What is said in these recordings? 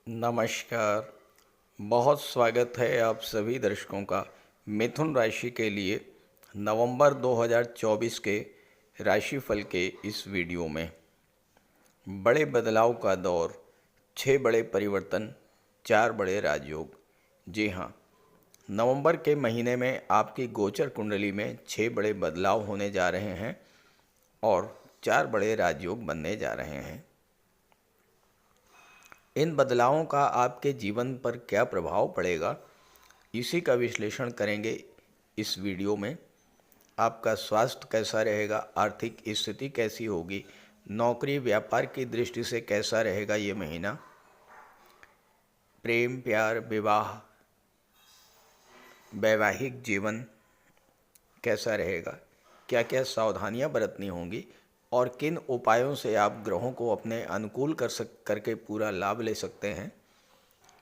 नमस्कार। बहुत स्वागत है आप सभी दर्शकों का मिथुन राशि के लिए नवंबर 2024 के राशिफल के इस वीडियो में। बड़े बदलाव का दौर, 6 बड़े परिवर्तन, 4 बड़े राजयोग। जी हाँ, नवंबर के महीने में आपकी गोचर कुंडली में 6 बड़े बदलाव होने जा रहे हैं और 4 बड़े राजयोग बनने जा रहे हैं। इन बदलावों का आपके जीवन पर क्या प्रभाव पड़ेगा, इसी का विश्लेषण करेंगे इस वीडियो में। आपका स्वास्थ्य कैसा रहेगा, आर्थिक स्थिति कैसी होगी, नौकरी व्यापार की दृष्टि से कैसा रहेगा ये महीना, प्रेम प्यार विवाह वैवाहिक जीवन कैसा रहेगा, क्या क्या सावधानियां बरतनी होंगी और किन उपायों से आप ग्रहों को अपने अनुकूल करके पूरा लाभ ले सकते हैं।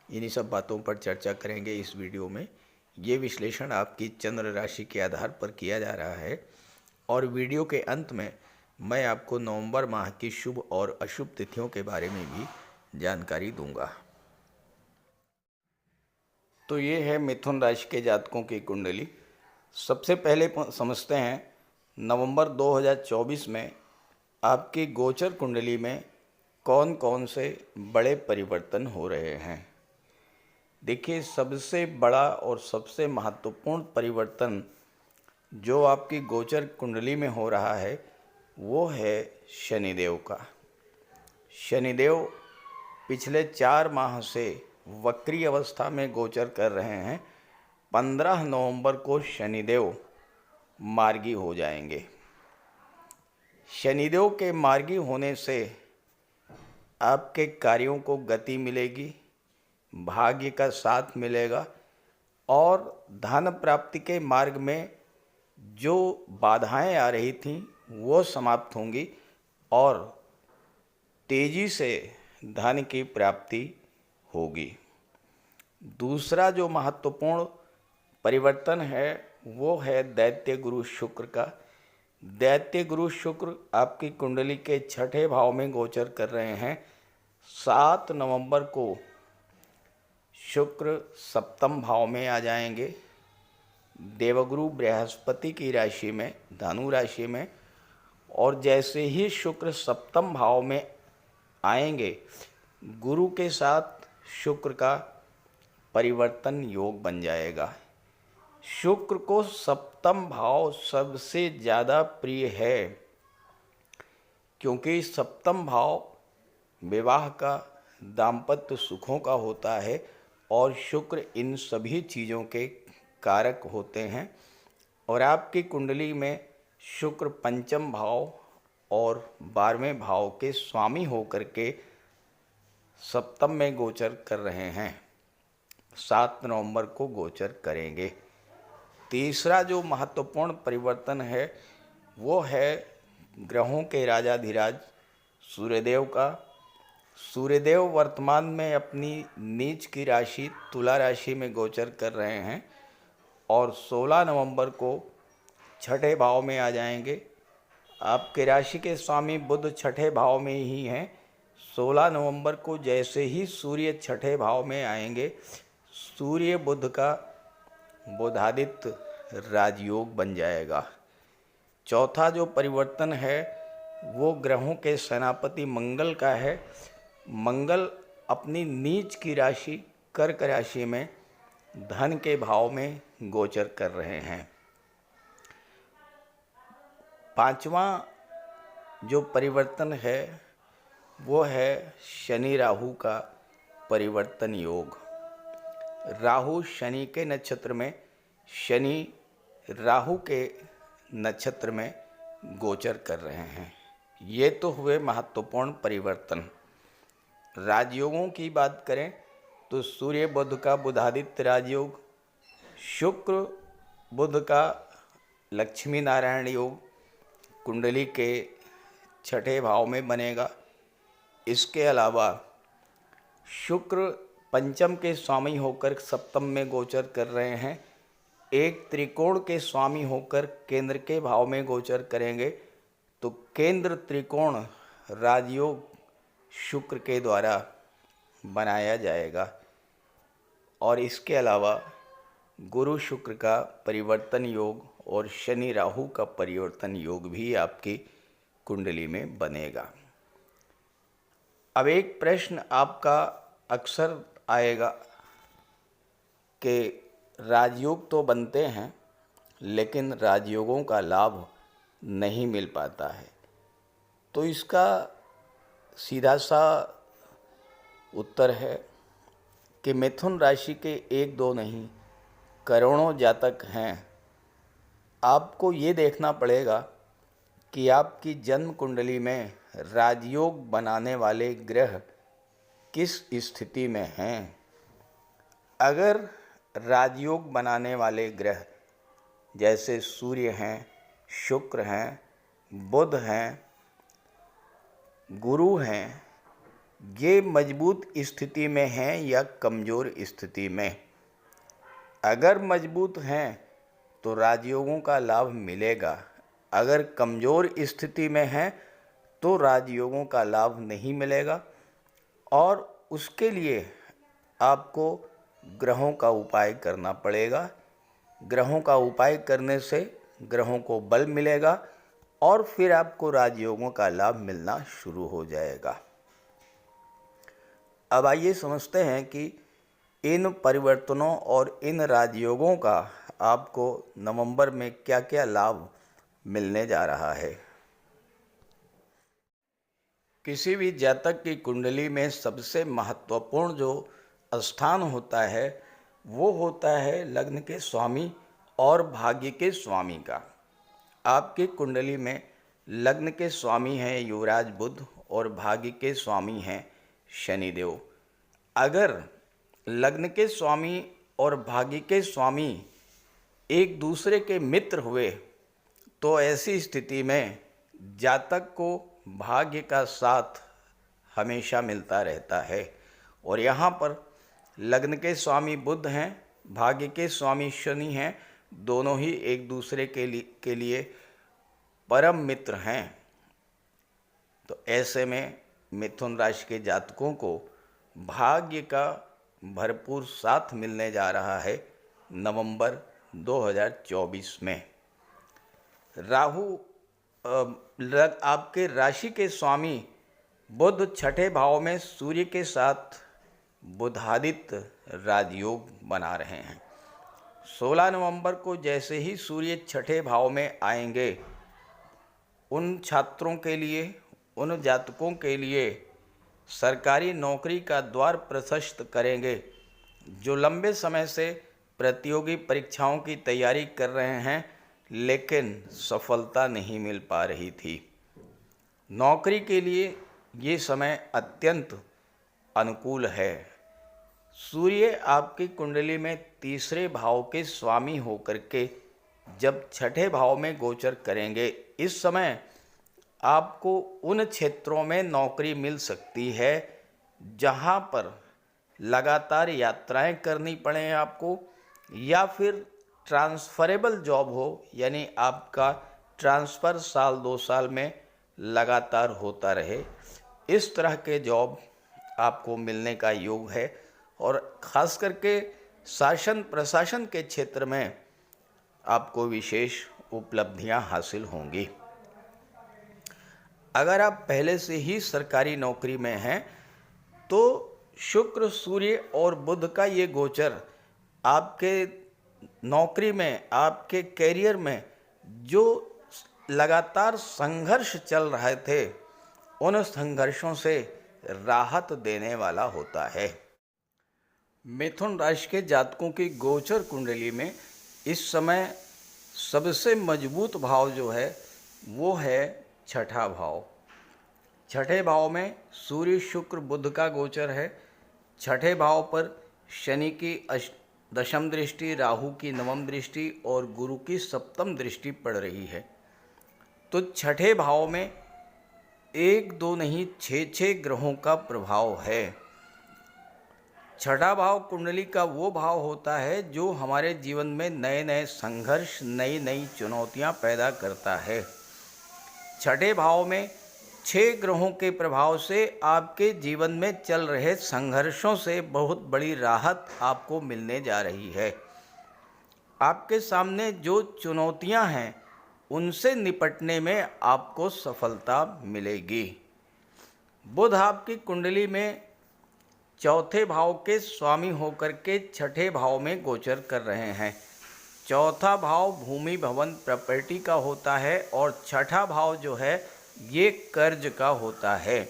इन्हीं सब बातों पर चर्चा करेंगे इस वीडियो में। ये विश्लेषण आपकी चंद्र राशि के आधार पर किया जा रहा है और वीडियो के अंत में मैं आपको नवंबर माह की शुभ और अशुभ तिथियों के बारे में भी जानकारी दूंगा। तो ये है मिथुन राशि के जातकों की कुंडली। सबसे पहले समझते हैं नवंबर 2024 में आपकी गोचर कुंडली में कौन कौन से बड़े परिवर्तन हो रहे हैं। देखिए, सबसे बड़ा और सबसे महत्वपूर्ण परिवर्तन जो आपकी गोचर कुंडली में हो रहा है वो है शनिदेव का। शनिदेव पिछले 4 माह से वक्री अवस्था में गोचर कर रहे हैं। 15 नवंबर को शनिदेव मार्गी हो जाएंगे। शनिदेव के मार्गी होने से आपके कार्यों को गति मिलेगी, भाग्य का साथ मिलेगा और धन प्राप्ति के मार्ग में जो बाधाएं आ रही थीं वो समाप्त होंगी और तेजी से धन की प्राप्ति होगी। दूसरा जो महत्वपूर्ण परिवर्तन है वो है दैत्य गुरु शुक्र का। दैत्य गुरु शुक्र आपकी कुंडली के 6ठे भाव में गोचर कर रहे हैं। 7 नवंबर को शुक्र सप्तम भाव में आ जाएंगे, देवगुरु बृहस्पति की राशि में, धनु राशि में। और जैसे ही शुक्र सप्तम भाव में आएंगे, गुरु के साथ शुक्र का परिवर्तन योग बन जाएगा। शुक्र को सप्तम भाव सबसे ज़्यादा प्रिय है क्योंकि सप्तम भाव विवाह का, दाम्पत्य सुखों का होता है और शुक्र इन सभी चीज़ों के कारक होते हैं। और आपकी कुंडली में शुक्र पंचम भाव और 12वें भाव के स्वामी होकर के सप्तम में गोचर कर रहे हैं। 7 नवंबर को गोचर करेंगे। तीसरा जो महत्वपूर्ण परिवर्तन है वो है ग्रहों के राजाधिराज सूर्यदेव का। सूर्यदेव वर्तमान में अपनी नीच की राशि तुला राशि में गोचर कर रहे हैं और 16 नवंबर को 6ठे भाव में आ जाएंगे। आपके राशि के स्वामी बुध 6ठे भाव में ही हैं। 16 नवंबर को जैसे ही सूर्य 6ठे भाव में आएंगे, सूर्य बुध का बुधादित्य राजयोग बन जाएगा। चौथा जो परिवर्तन है वो ग्रहों के सेनापति मंगल का है। मंगल अपनी नीच की राशि कर्क राशि में धन के भाव में गोचर कर रहे हैं। पांचवा जो परिवर्तन है वो है शनि राहु का परिवर्तन योग। राहु शनि के नक्षत्र में, शनि राहु के नक्षत्र में गोचर कर रहे हैं। ये तो हुए महत्वपूर्ण परिवर्तन। राजयोगों की बात करें तो सूर्य बुध का बुधादित्य राजयोग, शुक्र बुध का लक्ष्मी नारायण योग कुंडली के 6ठे भाव में बनेगा। इसके अलावा शुक्र पंचम के स्वामी होकर सप्तम में गोचर कर रहे हैं। एक त्रिकोण के स्वामी होकर केंद्र के भाव में गोचर करेंगे तो केंद्र त्रिकोण राजयोग शुक्र के द्वारा बनाया जाएगा। और इसके अलावा गुरु शुक्र का परिवर्तन योग और शनि राहु का परिवर्तन योग भी आपकी कुंडली में बनेगा। अब एक प्रश्न आपका अक्सर आएगा कि राजयोग तो बनते हैं लेकिन राजयोगों का लाभ नहीं मिल पाता है। तो इसका सीधा सा उत्तर है कि मिथुन राशि के एक दो नहीं करोड़ों जातक हैं। आपको ये देखना पड़ेगा कि आपकी जन्म कुंडली में राजयोग बनाने वाले ग्रह किस स्थिति में हैं। अगर राजयोग बनाने वाले ग्रह जैसे सूर्य हैं, शुक्र हैं, बुध हैं, गुरु हैं, ये मजबूत स्थिति में हैं या कमज़ोर स्थिति में, अगर मजबूत हैं तो राजयोगों का लाभ मिलेगा। अगर कमज़ोर स्थिति में हैं तो राजयोगों का लाभ नहीं मिलेगा। और उसके लिए आपको ग्रहों का उपाय करना पड़ेगा। ग्रहों का उपाय करने से ग्रहों को बल मिलेगा और फिर आपको राजयोगों का लाभ मिलना शुरू हो जाएगा। अब आइए समझते हैं कि इन परिवर्तनों और इन राजयोगों का आपको नवंबर में क्या क्या लाभ मिलने जा रहा है। किसी भी जातक की कुंडली में सबसे महत्वपूर्ण जो स्थान होता है वो होता है लग्न के स्वामी और भाग्य के स्वामी का। आपकी कुंडली में लग्न के स्वामी हैं युवराज बुध और भाग्य के स्वामी हैं शनिदेव। अगर लग्न के स्वामी और भाग्य के स्वामी एक दूसरे के मित्र हुए तो ऐसी स्थिति में जातक को भाग्य का साथ हमेशा मिलता रहता है। और यहाँ पर लग्न के स्वामी बुध हैं, भाग्य के स्वामी शनि हैं, दोनों ही एक दूसरे के लिए परम मित्र हैं। तो ऐसे में मिथुन राशि के जातकों को भाग्य का भरपूर साथ मिलने जा रहा है नवंबर 2024 में। राहु आपके राशि के स्वामी बुध छठे भाव में सूर्य के साथ बुधादित्य राजयोग बना रहे हैं। 16 नवंबर को जैसे ही सूर्य छठे भाव में आएंगे, उन छात्रों के लिए, उन जातकों के लिए सरकारी नौकरी का द्वार प्रशस्त करेंगे जो लंबे समय से प्रतियोगी परीक्षाओं की तैयारी कर रहे हैं लेकिन सफलता नहीं मिल पा रही थी। नौकरी के लिए ये समय अत्यंत अनुकूल है। सूर्य आपकी कुंडली में तीसरे भाव के स्वामी होकर के जब छठे भाव में गोचर करेंगे, इस समय आपको उन क्षेत्रों में नौकरी मिल सकती है जहां पर लगातार यात्राएं करनी पड़े आपको, या फिर ट्रांसफरेबल जॉब हो, यानी आपका ट्रांसफ़र साल 2 साल में लगातार होता रहे। इस तरह के जॉब आपको मिलने का योग है। और ख़ास करके शासन प्रशासन के क्षेत्र में आपको विशेष उपलब्धियां हासिल होंगी। अगर आप पहले से ही सरकारी नौकरी में हैं तो शुक्र, सूर्य और बुध का ये गोचर आपके नौकरी में, आपके कैरियर में जो लगातार संघर्ष चल रहे थे, उन संघर्षों से राहत देने वाला होता है। मिथुन राशि के जातकों की गोचर कुंडली में इस समय सबसे मजबूत भाव जो है वो है छठा भाव। छठे भाव में सूर्य, शुक्र, बुध का गोचर है। छठे भाव पर शनि की दशम दृष्टि, राहु की नवम दृष्टि और गुरु की सप्तम दृष्टि पड़ रही है। तो छठे भाव में 1 2 नहीं 6 ग्रहों का प्रभाव है। छठा भाव कुंडली का वो भाव होता है जो हमारे जीवन में नए नए संघर्ष, नई नई चुनौतियां पैदा करता है। छठे भाव में 6 ग्रहों के प्रभाव से आपके जीवन में चल रहे संघर्षों से बहुत बड़ी राहत आपको मिलने जा रही है। आपके सामने जो चुनौतियां हैं उनसे निपटने में आपको सफलता मिलेगी। बुध आपकी कुंडली में चौथे भाव के स्वामी होकर के छठे भाव में गोचर कर रहे हैं। चौथा भाव भूमि भवन प्रॉपर्टी का होता है और छठा भाव जो है ये कर्ज का होता है।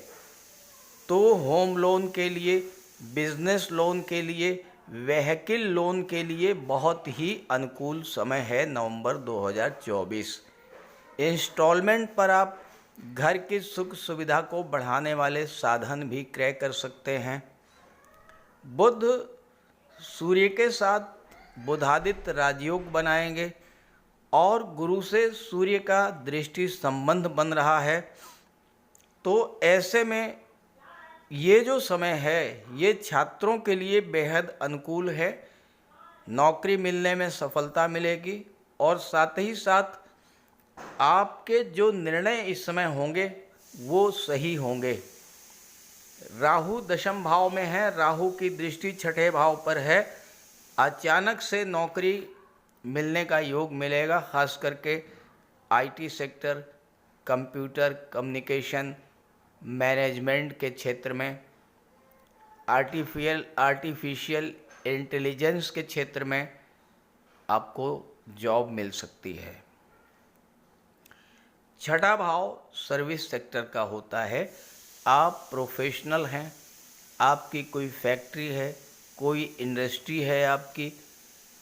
तो होम लोन के लिए, बिजनेस लोन के लिए, व्हीकल लोन के लिए बहुत ही अनुकूल समय है नवंबर 2024। इंस्टॉलमेंट पर आप घर की सुख सुविधा को बढ़ाने वाले साधन भी क्रय कर सकते हैं। बुध सूर्य के साथ बुधादित्य राजयोग बनाएंगे और गुरु से सूर्य का दृष्टि संबंध बन रहा है। तो ऐसे में ये जो समय है ये छात्रों के लिए बेहद अनुकूल है। नौकरी मिलने में सफलता मिलेगी और साथ ही साथ आपके जो निर्णय इस समय होंगे वो सही होंगे। राहु दशम भाव में है, राहु की दृष्टि छठे भाव पर है। अचानक से नौकरी मिलने का योग मिलेगा, खास करके IT sector, computer communication, management के क्षेत्र में, आर्टिफिशियल इंटेलिजेंस के क्षेत्र में आपको जॉब मिल सकती है। छठा भाव सर्विस सेक्टर का होता है। आप प्रोफेशनल हैं, आपकी कोई फैक्ट्री है, कोई इंडस्ट्री है आपकी,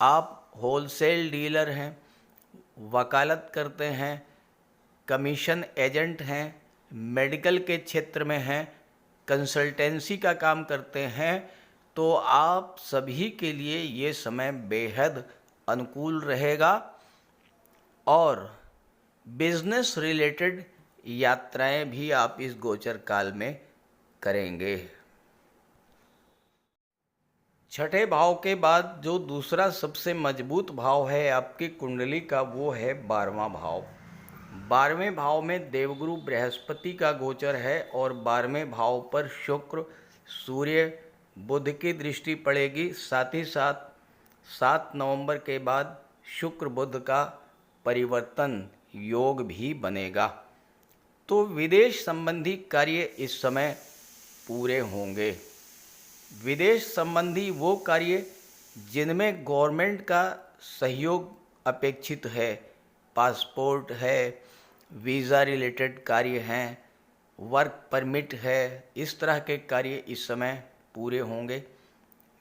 आप होलसेल डीलर हैं, वकालत करते हैं, कमीशन एजेंट हैं, मेडिकल के क्षेत्र में हैं, कंसल्टेंसी का काम करते हैं, तो आप सभी के लिए ये समय बेहद अनुकूल रहेगा। और बिजनेस रिलेटेड यात्राएं भी आप इस गोचर काल में करेंगे। छठे भाव के बाद जो दूसरा सबसे मजबूत भाव है आपकी कुंडली का वो है 12वां भाव। 12वें भाव में देवगुरु बृहस्पति का गोचर है और 12वें भाव पर शुक्र, सूर्य, बुध की दृष्टि पड़ेगी। साथ ही साथ 7 नवंबर के बाद शुक्र बुध का परिवर्तन योग भी बनेगा। तो विदेश संबंधी कार्य इस समय पूरे होंगे। विदेश संबंधी वो कार्य जिनमें गवर्नमेंट का सहयोग अपेक्षित है, पासपोर्ट है, वीज़ा रिलेटेड कार्य हैं, वर्क परमिट है, इस तरह के कार्य इस समय पूरे होंगे।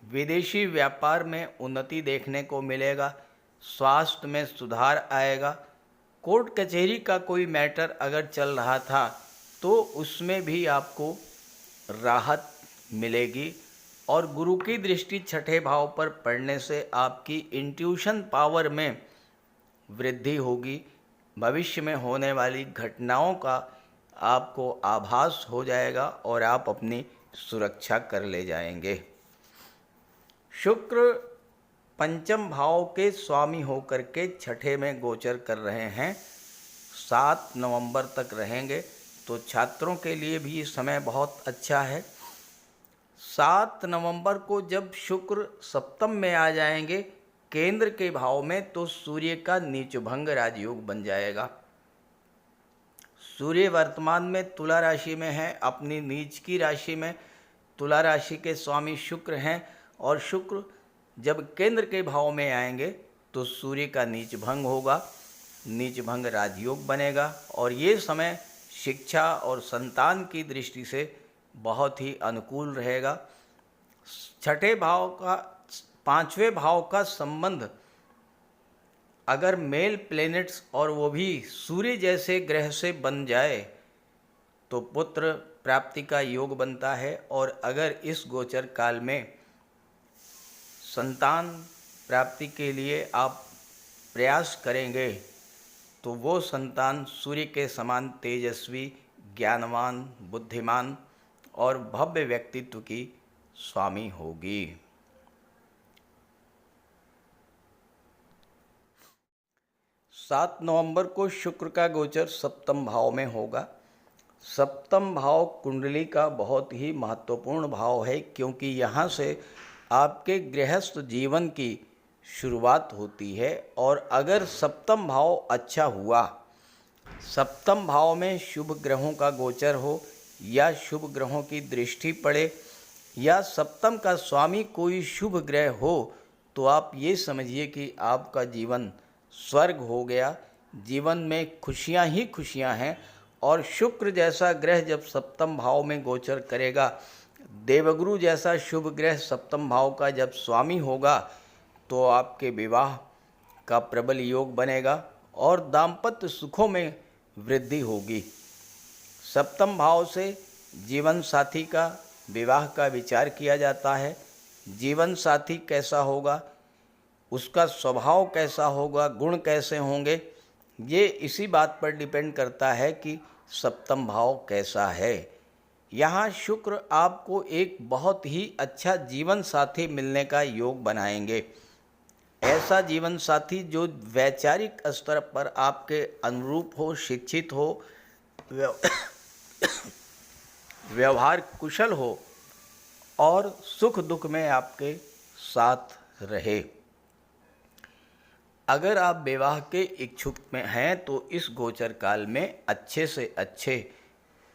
विदेशी व्यापार में उन्नति देखने को मिलेगा, स्वास्थ्य में सुधार आएगा। कोर्ट कचहरी का कोई मैटर अगर चल रहा था तो उसमें भी आपको राहत मिलेगी। और गुरु की दृष्टि छठे भाव पर पड़ने से आपकी इंट्यूशन पावर में वृद्धि होगी। भविष्य में होने वाली घटनाओं का आपको आभास हो जाएगा और आप अपनी सुरक्षा कर ले जाएंगे। शुक्र पंचम भाव के स्वामी होकर के छठे में गोचर कर रहे हैं, 7 नवंबर तक रहेंगे। तो छात्रों के लिए भी ये समय बहुत अच्छा है। 7 नवंबर को जब शुक्र सप्तम में आ जाएंगे केंद्र के भाव में, तो सूर्य का नीचभंग राजयोग बन जाएगा। सूर्य वर्तमान में तुला राशि में है, अपनी नीच की राशि में। तुला राशि के स्वामी शुक्र हैं और शुक्र जब केंद्र के भाव में आएंगे तो सूर्य का नीच भंग होगा, नीच भंग राजयोग बनेगा। और ये समय शिक्षा और संतान की दृष्टि से बहुत ही अनुकूल रहेगा। छठे भाव का 5वें भाव का संबंध अगर मेल प्लैनेट्स और वो भी सूर्य जैसे ग्रह से बन जाए तो पुत्र प्राप्ति का योग बनता है। और अगर इस गोचर काल में संतान प्राप्ति के लिए आप प्रयास करेंगे तो वो संतान सूर्य के समान तेजस्वी, ज्ञानवान, बुद्धिमान और भव्य व्यक्तित्व की स्वामी होगी। 7 नवंबर को शुक्र का गोचर सप्तम भाव में होगा सप्तम भाव कुंडली का बहुत ही महत्वपूर्ण भाव है, क्योंकि यहाँ से आपके गृहस्थ जीवन की शुरुआत होती है। और अगर सप्तम भाव अच्छा हुआ, सप्तम भाव में शुभ ग्रहों का गोचर हो या शुभ ग्रहों की दृष्टि पड़े या सप्तम का स्वामी कोई शुभ ग्रह हो, तो आप ये समझिए कि आपका जीवन स्वर्ग हो गया। जीवन में खुशियां ही खुशियां हैं। और शुक्र जैसा ग्रह जब सप्तम भाव में गोचर करेगा, देवगुरु जैसा शुभ ग्रह सप्तम भाव का जब स्वामी होगा, तो आपके विवाह का प्रबल योग बनेगा और दाम्पत्य सुखों में वृद्धि होगी। सप्तम भाव से जीवन साथी का विवाह का विचार किया जाता है। जीवन साथी कैसा होगा, उसका स्वभाव कैसा होगा, गुण कैसे होंगे, ये इसी बात पर डिपेंड करता है कि सप्तम भाव कैसा है। यहाँ शुक्र आपको एक बहुत ही अच्छा जीवन साथी मिलने का योग बनाएंगे। ऐसा जीवन साथी जो वैचारिक स्तर पर आपके अनुरूप हो, शिक्षित हो, व्यवहार कुशल हो और सुख दुख में आपके साथ रहे। अगर आप विवाह के इच्छुक में हैं तो इस गोचर काल में अच्छे से अच्छे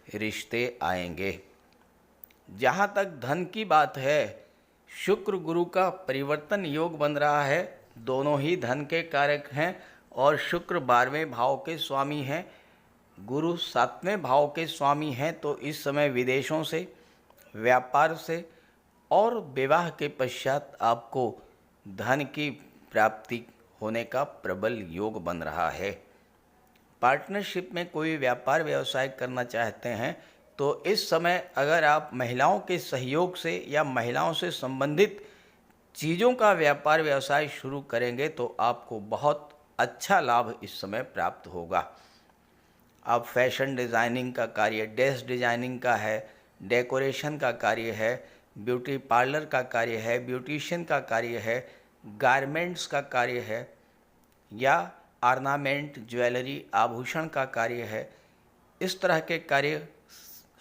रिश्ते आएंगे। जहाँ तक धन की बात है, शुक्र गुरु का परिवर्तन योग बन रहा है। दोनों ही धन के कारक हैं और शुक्र 12वें भाव के स्वामी हैं, गुरु 7वें भाव के स्वामी हैं। तो इस समय विदेशों से, व्यापार से और विवाह के पश्चात आपको धन की प्राप्ति होने का प्रबल योग बन रहा है। पार्टनरशिप में कोई व्यापार व्यवसाय करना चाहते हैं तो इस समय अगर आप महिलाओं के सहयोग से या महिलाओं से संबंधित चीज़ों का व्यापार व्यवसाय शुरू करेंगे तो आपको बहुत अच्छा लाभ इस समय प्राप्त होगा। आप फैशन डिज़ाइनिंग का कार्य, ड्रेस डिज़ाइनिंग का है, डेकोरेशन का कार्य है, ब्यूटी पार्लर का कार्य है, ब्यूटिशियन का कार्य है, गारमेंट्स का कार्य है या ऑर्नामेंट, ज्वेलरी, आभूषण का कार्य है, इस तरह के कार्य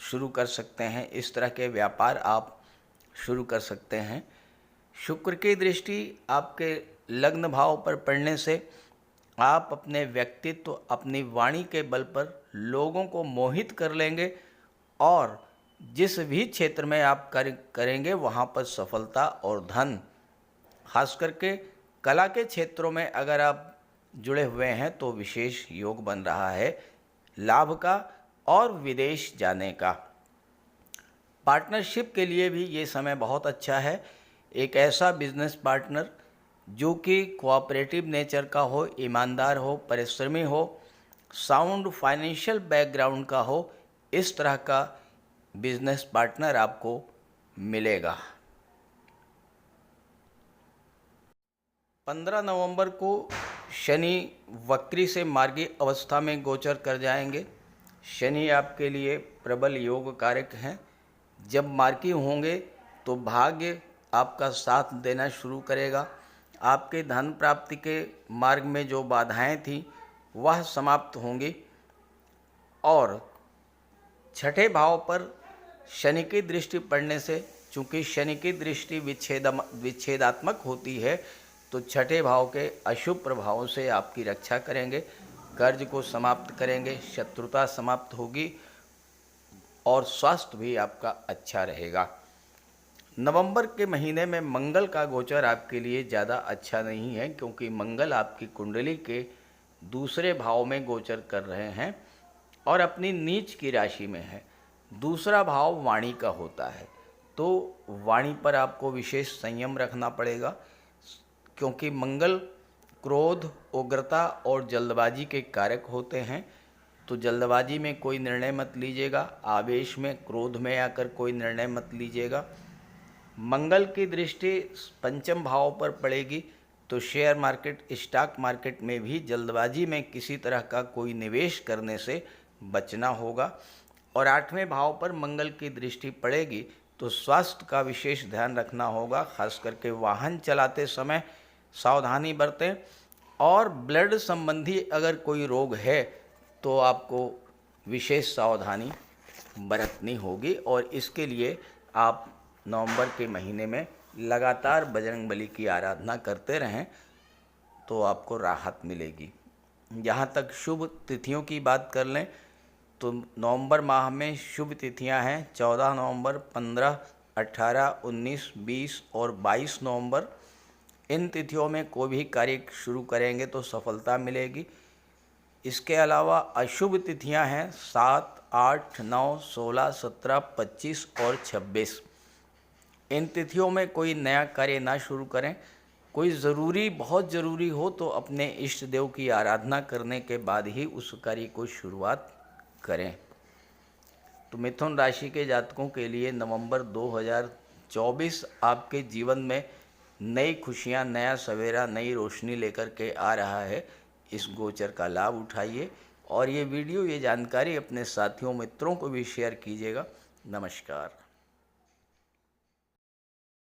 शुरू कर सकते हैं। इस तरह के व्यापार आप शुरू कर सकते हैं। शुक्र की दृष्टि आपके लग्न भाव पर पड़ने से आप अपने व्यक्तित्व, अपनी वाणी के बल पर लोगों को मोहित कर लेंगे और जिस भी क्षेत्र में आप कार्य करेंगे वहाँ पर सफलता और धन, खास करके कला के क्षेत्रों में अगर आप जुड़े हुए हैं तो विशेष योग बन रहा है लाभ का और विदेश जाने का। पार्टनरशिप के लिए भी ये समय बहुत अच्छा है। एक ऐसा बिजनेस पार्टनर जो कि कोऑपरेटिव नेचर का हो, ईमानदार हो, परिश्रमी हो, साउंड फाइनेंशियल बैकग्राउंड का हो, इस तरह का बिजनेस पार्टनर आपको मिलेगा। 15 नवंबर को शनि वक्री से मार्गी अवस्था में गोचर कर जाएंगे। शनि आपके लिए प्रबल योग कारक हैं। जब मार्गी होंगे तो भाग्य आपका साथ देना शुरू करेगा। आपके धन प्राप्ति के मार्ग में जो बाधाएं थीं वह समाप्त होंगी और छठे भाव पर शनि की दृष्टि पड़ने से, चूँकि शनि की दृष्टि विच्छेदात्मक होती है, तो छठे भाव के अशुभ प्रभावों से आपकी रक्षा करेंगे, कर्ज को समाप्त करेंगे, शत्रुता समाप्त होगी और स्वास्थ्य भी आपका अच्छा रहेगा। नवंबर के महीने में मंगल का गोचर आपके लिए ज़्यादा अच्छा नहीं है, क्योंकि मंगल आपकी कुंडली के दूसरे भाव में गोचर कर रहे हैं और अपनी नीच की राशि में है। दूसरा भाव वाणी का होता है, तो वाणी पर आपको विशेष संयम रखना पड़ेगा, क्योंकि मंगल क्रोध, उग्रता और जल्दबाजी के कारक होते हैं। तो जल्दबाजी में कोई निर्णय मत लीजिएगा, आवेश में, क्रोध में आकर कोई निर्णय मत लीजिएगा। मंगल की दृष्टि पंचम भाव पर पड़ेगी तो शेयर मार्केट, स्टॉक मार्केट में भी जल्दबाजी में किसी तरह का कोई निवेश करने से बचना होगा। और 8वें भाव पर मंगल की दृष्टि पड़ेगी तो स्वास्थ्य का विशेष ध्यान रखना होगा, खास करके वाहन चलाते समय सावधानी बरतें। और ब्लड संबंधी अगर कोई रोग है तो आपको विशेष सावधानी बरतनी होगी। और इसके लिए आप नवंबर के महीने में लगातार बजरंगबली की आराधना करते रहें तो आपको राहत मिलेगी। यहाँ तक शुभ तिथियों की बात कर लें तो नवंबर माह में शुभ तिथियां हैं 14 नवंबर, 15, 18, 19, 20 और 22 नवंबर। इन तिथियों में कोई भी कार्य शुरू करेंगे तो सफलता मिलेगी। इसके अलावा अशुभ तिथियां हैं 7, 8, 9, 16, 17, 25 और 26। इन तिथियों में कोई नया कार्य ना शुरू करें। कोई बहुत ज़रूरी हो तो अपने इष्ट देव की आराधना करने के बाद ही उस कार्य को शुरुआत करें। तो मिथुन राशि के जातकों के लिए नवंबर 2024 आपके जीवन में नई खुशियां, नया सवेरा, नई रोशनी लेकर के आ रहा है। इस गोचर का लाभ उठाइए और ये वीडियो, ये जानकारी अपने साथियों, मित्रों को भी शेयर कीजिएगा। नमस्कार।